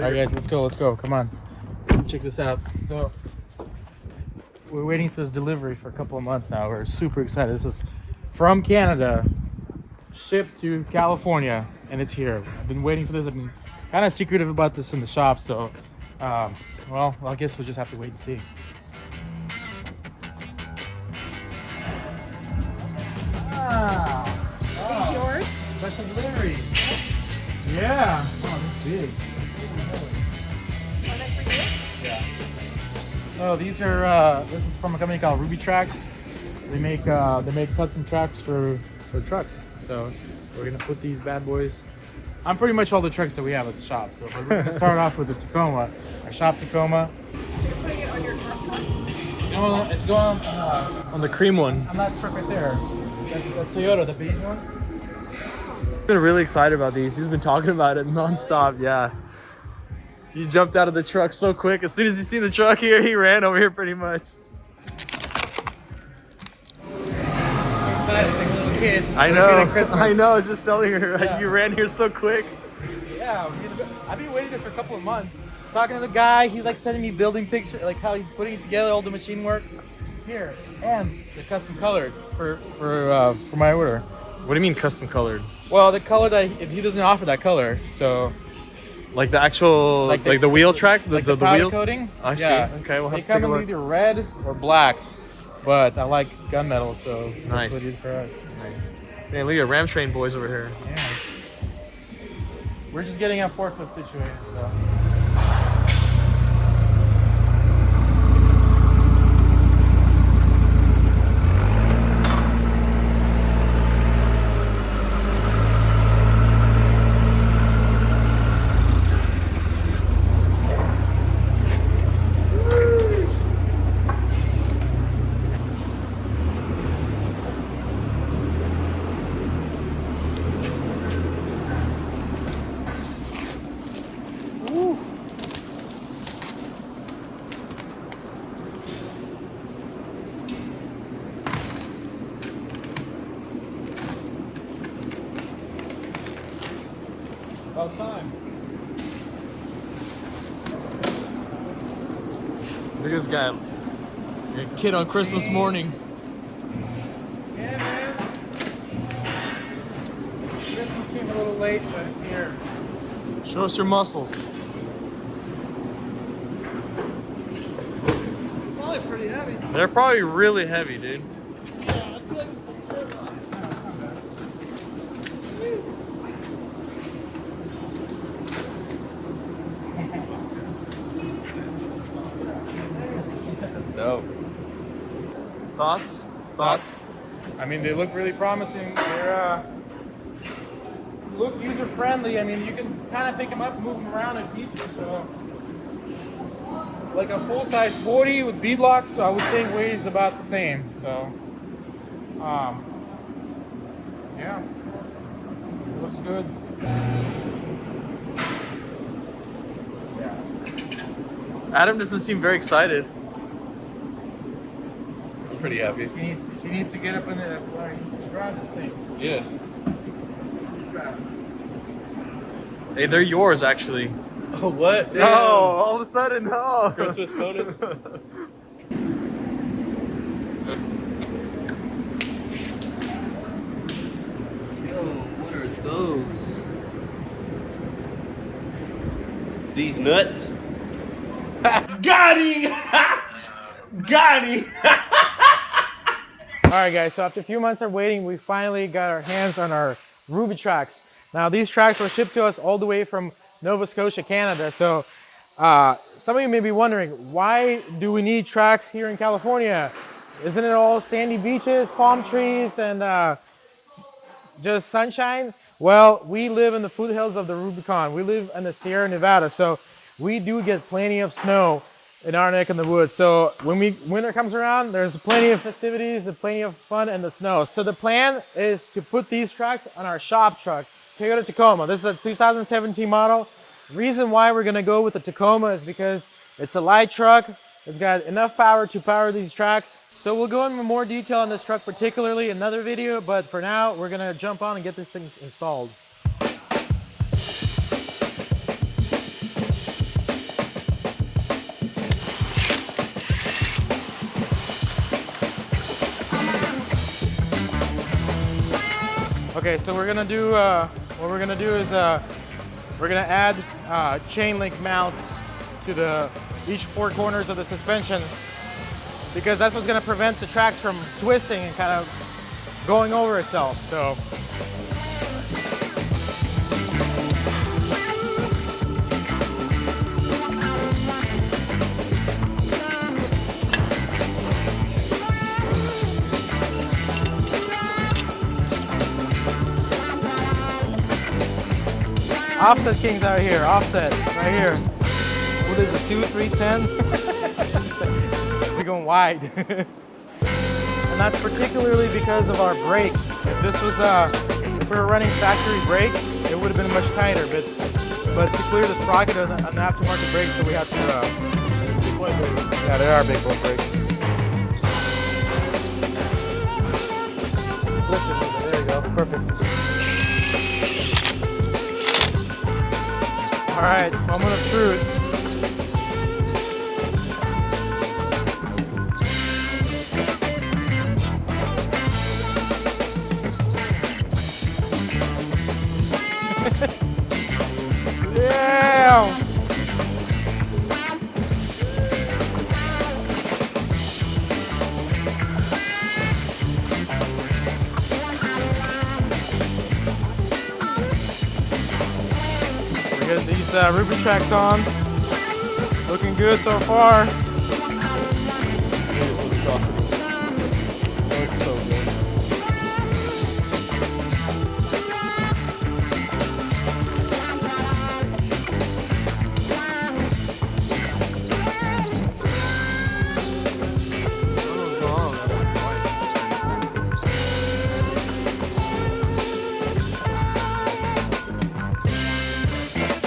later. All right, guys, let's go. Come on, check this out. So we're waiting for this delivery for a couple of months now. We're super excited. This is from Canada, shipped to California, and it's here. I've been waiting for this. I've been kind of secretive about this in the shop, so well, I guess we'll just have to wait and see. Is yours? Special delivery. Yeah. Oh, that's big. Was it for you? Yeah. So these are this is from a company called Rubitracks. They make custom tracks for trucks. So we're gonna put these bad boys on pretty much all the trucks that we have at the shop. So we're gonna start off with the Tacoma, our shop Tacoma. So you're putting it on your truck? It's going On the cream one. on that truck right there. That's the Toyota, the beige one. I've been really excited about these. He's been talking about it nonstop. Yeah. He jumped out of the truck so quick. As soon as he seen the truck here, he ran over here pretty much. So excited, it's like a little kid. I Little kid at know. Christmas. I know. I was just telling her, Yeah. you ran here so quick. Yeah, I've been waiting this for a couple of months. Talking to the guy, he's like sending me building pictures, like how he's putting together all the machine work. It's here, and they're custom colored for my order. What do you mean custom colored? Well, the color that he doesn't offer that color, so Like the actual, like the wheel track, like the powder wheels. coating. I see. Yeah. Okay, we'll have they to come take a in look. either red or black, but I like gunmetal, so Nice. that's what it is for us. Nice. Man, look at Ram Train boys over here. Yeah. We're just getting our forklift situated, so. About time. Look at this guy. A kid on Christmas morning. Yeah, man. Christmas came a little late, but it's here. Show us your muscles. Probably pretty heavy. They're probably really heavy, dude. Yeah, I feel like it's a turbine. No, it's not bad. That's dope. Thoughts? Thoughts? I mean, they look really promising. They're look user friendly. I mean, you can kind of pick them up, move them around if need to. So, like a full size 40 with beadlocks, so I would say weighs about the same. So, yeah, looks good. Yeah. Adam doesn't seem very excited. It's pretty heavy. He needs to get up in there. That's why he needs to drive this thing. Yeah. He drives. Hey, they're yours actually. Oh, what? No, all of a sudden, no. Christmas bonus. Yo, what are those? These nuts? Got him! Got him! All right, guys, so after a few months of waiting, we finally got our hands on our Rubitracks. Now, these tracks were shipped to us all the way from Nova Scotia, Canada. So some of you may be wondering, why do we need tracks here in California? Isn't it all sandy beaches, palm trees, and just sunshine? Well, we live in the foothills of the Rubicon. We live in the Sierra Nevada, so we do get plenty of snow in our neck of the woods. So when winter comes around, there's plenty of festivities and plenty of fun in the snow. So the plan is to put these tracks on our shop truck, Toyota Tacoma. This is a 2017 model. Reason why we're gonna go with the Tacoma is because it's a light truck. It's got enough power to power these tracks. So we'll go into more detail on this truck, particularly in another video, but for now, we're gonna jump on and get this thing installed. Okay, so we're gonna do what we're gonna do is we're gonna add chain link mounts to each four corners of the suspension, because that's what's gonna prevent the tracks from twisting and kind of going over itself. So. Offset King's out here, offset, right here. What is it, 2, 3, 10? We're going wide. And that's particularly because of our brakes. If this was, if we were running factory brakes, it would have been much tighter, but to clear the sprocket on the aftermarket brakes, so we have to, big boy brakes. Yeah, they are big boy brakes. Lift it, there you go, perfect. All right, moment of truth. Yeah! We're getting these Rubitracks on. Looking good so far. Look at this monstrosity. That looks so good.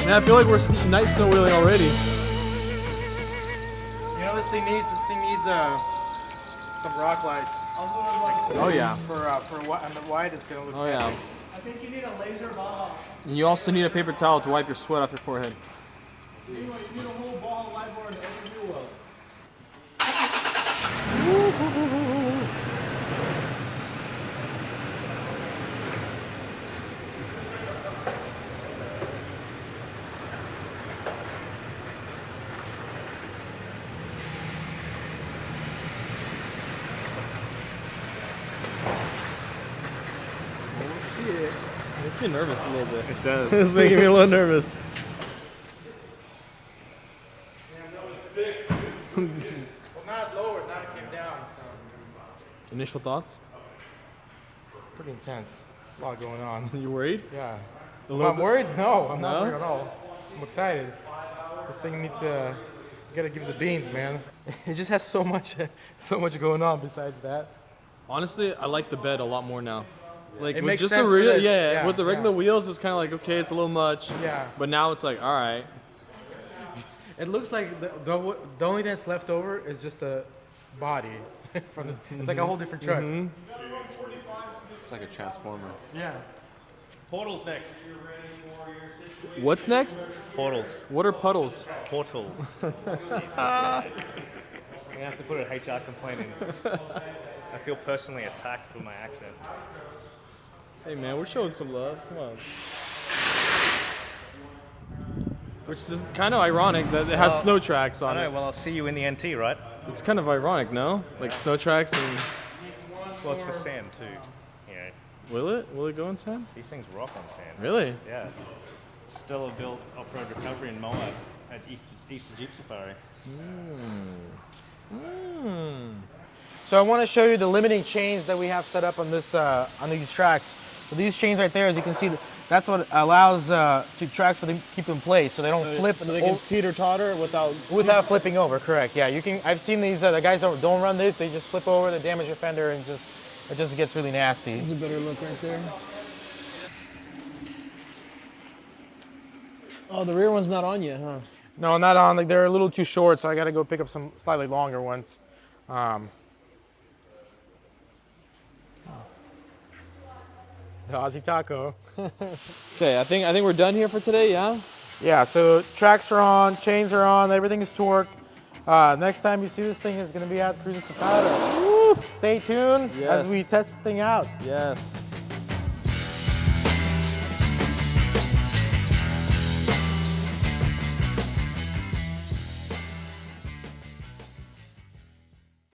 Man, I feel like we're night snow wheeling already. You know this thing needs some rock lights. Oh yeah. For on the wide, it's gonna look. Oh yeah. I think you need a laser ball. And you also need a paper towel to wipe your sweat off your forehead. Anyway, you need a whole ball of light board and every new one. It makes me nervous a little bit. It does. It's making me a little nervous. Well, not lower, now it came down. So Initial thoughts? pretty intense. It's a lot going on. You worried? Yeah. A Am little I bit? worried? No, I'm not No? worried at all. I'm excited. This thing needs to. You gotta give it the beans, man. It just has so much going on besides that. Honestly, I like the bed a lot more now. Like It with makes just sense the for real, this. yeah, Yeah, with the regular yeah. wheels, it was kind of like okay, it's a little much. Yeah. But now it's like, all right. It looks like the only thing that's left over is just the body from this. It's like a whole different truck. It's like a transformer. Yeah. Portals next. What's next? Portals. What are puddles? Portals. We have to put a HR complaint in. I feel personally attacked for my accent. Hey man, we're showing some love. Come on. Which is kind of ironic that it has snow tracks I on know, it. well, I'll see you in the NT, right? It's kind of ironic, no? Like snow tracks and. Well, it's for sand, too. You know, Will it? Will it go in sand? these things rock on sand. Really? Yeah. Stella built off-road recovery in Moab at Easter Jeep Safari. So I want to show you the limiting chains that we have set up on this on these tracks. So these chains right there, as you can see, that's what allows tracks for them to keep in place, so they don't flip So they can teeter totter without. without flipping over. Correct. Yeah, you can. I've seen these. The guys that don't run this, they just flip over, they damage your fender, and it just gets really nasty. There's a better look right there. Oh, the rear one's not on yet, huh? No, not on. Like they're a little too short, so I got to go pick up some slightly longer ones. The Aussie Taco. Okay, I think we're done here for today. Yeah. Yeah, so tracks are on, chains are on, everything is torqued. Next time you see this thing is going to be out cruising Safari. Stay tuned as we Yes. test this thing out. Yes.